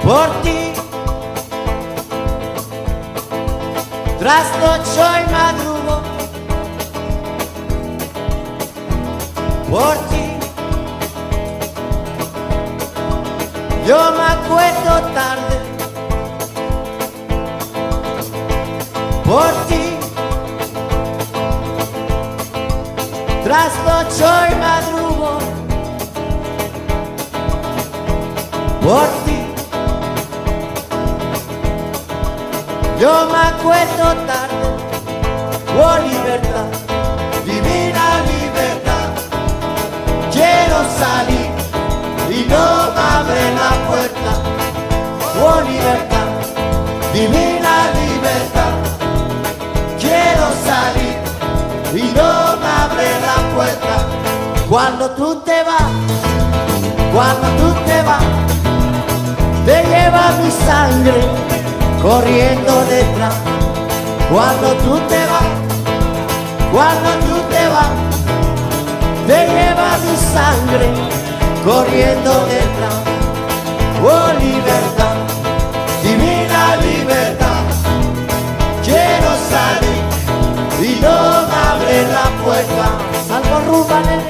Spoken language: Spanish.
Por ti trasnocho y madrugo, por ti yo me acuesto tarde, por ti trasnocho y madrugo, por ti yo me acuesto tarde. Oh libertad, divina libertad, quiero salir y no me abre la puerta. Oh libertad, divina libertad, quiero salir y no me abre la puerta. Cuando tú te vas, cuando tú te vas, te lleva mi sangre corriendo detrás. Cuando tú te vas, cuando tú te vas, te lleva mi sangre corriendo detrás. Oh libertad, divina libertad, quiero salir y no me abre la puerta. Salgo rumba, nene.